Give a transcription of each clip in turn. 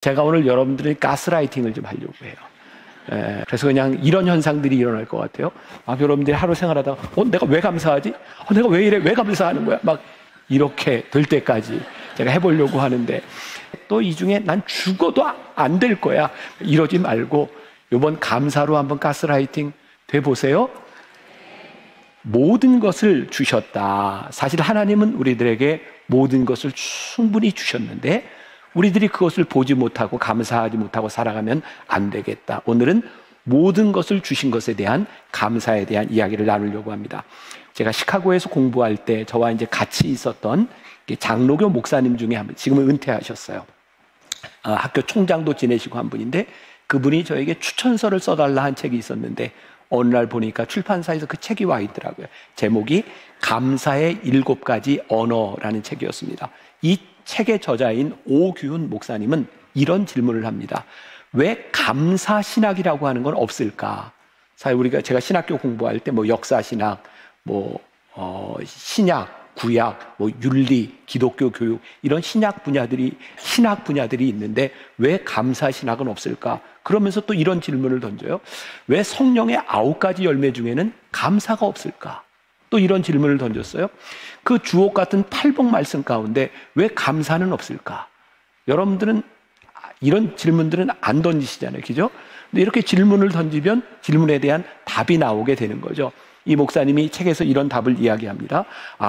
제가 오늘 여러분들의 가스라이팅을 좀 하려고 해요. 그래서 그냥 이런 현상들이 일어날 것 같아요. 여러분들이 하루 생활하다가 내가 왜 감사하지? 내가 왜 이래? 왜 감사하는 거야? 막 이렇게 될 때까지 제가 해보려고 하는데, 또 이 중에 난 죽어도 안 될 거야, 이러지 말고 이번 감사로 한번 가스라이팅 돼보세요. 모든 것을 주셨다. 사실 하나님은 우리들에게 모든 것을 충분히 주셨는데 우리들이 그것을 보지 못하고 감사하지 못하고 살아가면 안 되겠다. 오늘은 모든 것을 주신 것에 대한 감사에 대한 이야기를 나누려고 합니다. 제가 시카고에서 공부할 때 저와 이제 같이 있었던 장로교 목사님 중에 한 분, 지금은 은퇴하셨어요. 학교 총장도 지내시고 한 분인데, 그분이 저에게 추천서를 써달라 한 책이 있었는데 어느 날 보니까 출판사에서 그 책이 와 있더라고요. 제목이 감사의 7가지 언어라는 책이었습니다. 이 책의 저자인 오규훈 목사님은 이런 질문을 합니다. 왜 감사신학이라고 하는 건 없을까? 사실 제가 신학교 공부할 때 역사신학, 신약, 구약, 윤리, 기독교 교육, 이런 신학 분야들이 있는데 왜 감사신학은 없을까? 그러면서 또 이런 질문을 던져요. 왜 성령의 9가지 열매 중에는 감사가 없을까? 또 이런 질문을 던졌어요. 그 주옥 같은 팔복 말씀 가운데 왜 감사는 없을까? 여러분들은 이런 질문들은 안 던지시잖아요, 그죠? 근데 이렇게 질문을 던지면 질문에 대한 답이 나오게 되는 거죠. 이 목사님이 책에서 이런 답을 이야기합니다.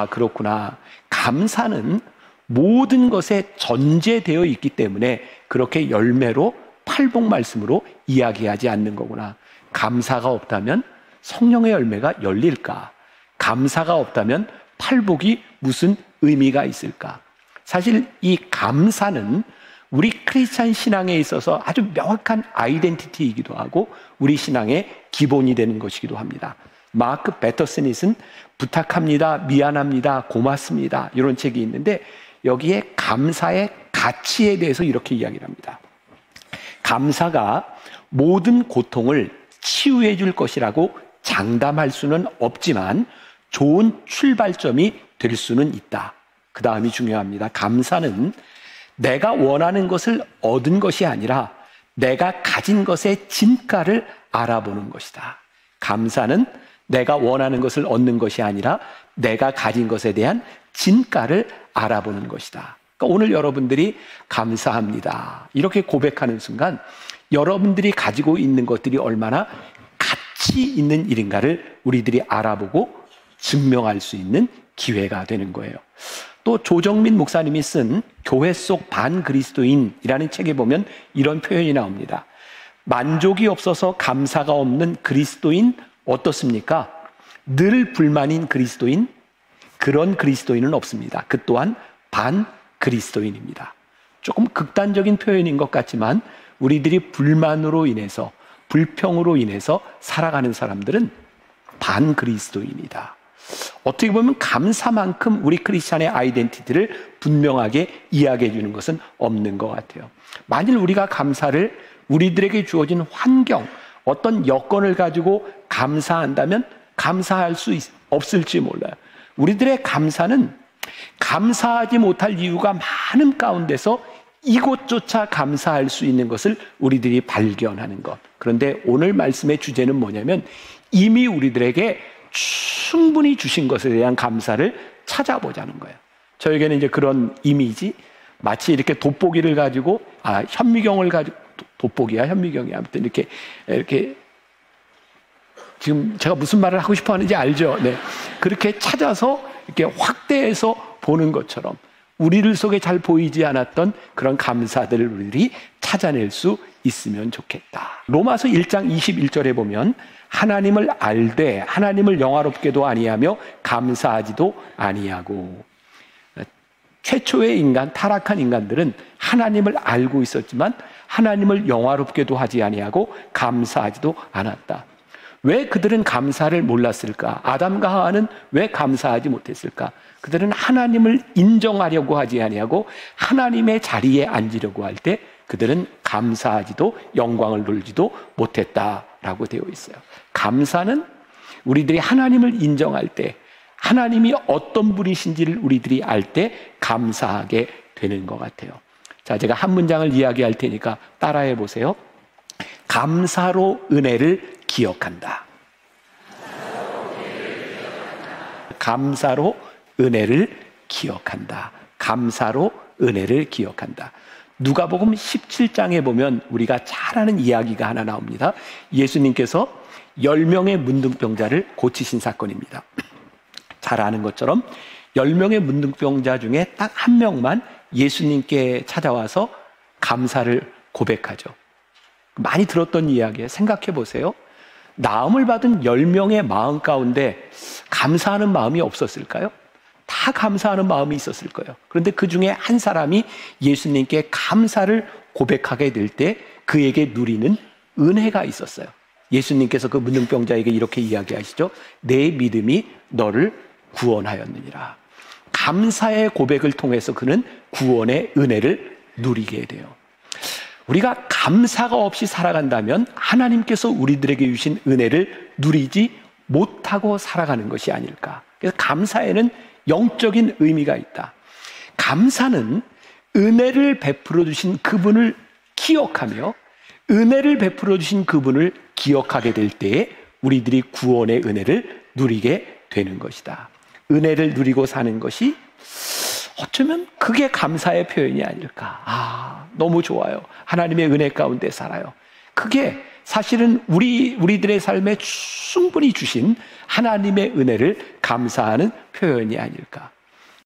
그렇구나. 감사는 모든 것에 전제되어 있기 때문에 그렇게 열매로 팔복 말씀으로 이야기하지 않는 거구나. 감사가 없다면 성령의 열매가 열릴까? 감사가 없다면 팔복이 무슨 의미가 있을까? 사실 이 감사는 우리 크리스찬 신앙에 있어서 아주 명확한 아이덴티티이기도 하고 우리 신앙의 기본이 되는 것이기도 합니다. 마크 배터슨이 쓴 부탁합니다, 미안합니다, 고맙습니다, 이런 책이 있는데 여기에 감사의 가치에 대해서 이렇게 이야기를 합니다. 감사가 모든 고통을 치유해 줄 것이라고 장담할 수는 없지만 좋은 출발점이 될 수는 있다. 그 다음이 중요합니다. 감사는 내가 원하는 것을 얻은 것이 아니라 내가 가진 것의 진가를 알아보는 것이다. 감사는 내가 원하는 것을 얻는 것이 아니라 내가 가진 것에 대한 진가를 알아보는 것이다. 그러니까 오늘 여러분들이 감사합니다, 이렇게 고백하는 순간 여러분들이 가지고 있는 것들이 얼마나 가치 있는 일인가를 우리들이 알아보고 증명할 수 있는 기회가 되는 거예요. 또 조정민 목사님이 쓴 교회 속 반그리스도인이라는 책에 보면 이런 표현이 나옵니다. 만족이 없어서 감사가 없는 그리스도인 어떻습니까? 늘 불만인 그리스도인? 그런 그리스도인은 없습니다. 그 또한 반그리스도인입니다. 조금 극단적인 표현인 것 같지만 우리들이 불만으로 인해서, 불평으로 인해서 살아가는 사람들은 반그리스도인이다. 어떻게 보면 감사만큼 우리 크리스찬의 아이덴티티를 분명하게 이야기해 주는 것은 없는 것 같아요. 만일 우리가 감사를 우리들에게 주어진 환경, 어떤 여건을 가지고 감사한다면 감사할 수 없을지 몰라요. 우리들의 감사는 감사하지 못할 이유가 많은 가운데서 이곳조차 감사할 수 있는 것을 우리들이 발견하는 것. 그런데 오늘 말씀의 주제는 뭐냐면 이미 우리들에게 충분히 주신 것에 대한 감사를 찾아보자는 거예요. 저에게는 이제 그런 이미지, 마치 이렇게 돋보기를 가지고, 현미경을 가지고, 돋보기야, 현미경이야. 아무튼 이렇게, 지금 제가 무슨 말을 하고 싶어 하는지 알죠? 네. 그렇게 찾아서 이렇게 확대해서 보는 것처럼 우리들 속에 잘 보이지 않았던 그런 감사들을 우리들이 찾아낼 수 있으면 좋겠다. 로마서 1장 21절에 보면 하나님을 알되 하나님을 영화롭게도 아니하며 감사하지도 아니하고, 최초의 인간, 타락한 인간들은 하나님을 알고 있었지만 하나님을 영화롭게도 하지 아니하고 감사하지도 않았다. 왜 그들은 감사를 몰랐을까? 아담과 하와는 왜 감사하지 못했을까? 그들은 하나님을 인정하려고 하지 아니하고 하나님의 자리에 앉으려고 할 때 그들은 감사하지도 영광을 돌지도 못했다라고 되어 있어요. 감사는 우리들이 하나님을 인정할 때, 하나님이 어떤 분이신지를 우리들이 알 때 감사하게 되는 것 같아요. 자, 제가 한 문장을 이야기할 테니까 따라해 보세요. 감사로 은혜를 기억한다. 감사로 은혜를 기억한다. 감사로 은혜를 기억한다. 누가복음 17장에 보면 우리가 잘 아는 이야기가 하나 나옵니다. 예수님께서 10명의 문둥병자를 고치신 사건입니다. 잘 아는 것처럼 10명의 문둥병자 중에 딱 한 명만 예수님께 찾아와서 감사를 고백하죠. 많이 들었던 이야기예요. 생각해 보세요. 나음을 받은 10명의 마음 가운데 감사하는 마음이 없었을까요? 다 감사하는 마음이 있었을 거예요. 그런데 그 중에 한 사람이 예수님께 감사를 고백하게 될 때 그에게 누리는 은혜가 있었어요. 예수님께서 그 문둥병자에게 이렇게 이야기하시죠. 내 믿음이 너를 구원하였느니라. 감사의 고백을 통해서 그는 구원의 은혜를 누리게 돼요. 우리가 감사가 없이 살아간다면 하나님께서 우리들에게 주신 은혜를 누리지 못하고 살아가는 것이 아닐까. 그래서 감사에는 영적인 의미가 있다. 감사는 은혜를 베풀어 주신 그분을 기억하며 은혜를 베풀어 주신 그분을 기억하게 될 때에 우리들이 구원의 은혜를 누리게 되는 것이다. 은혜를 누리고 사는 것이 어쩌면 그게 감사의 표현이 아닐까. 너무 좋아요. 하나님의 은혜 가운데 살아요. 그게 사실은 우리들의 삶에 충분히 주신 하나님의 은혜를 감사하는 표현이 아닐까.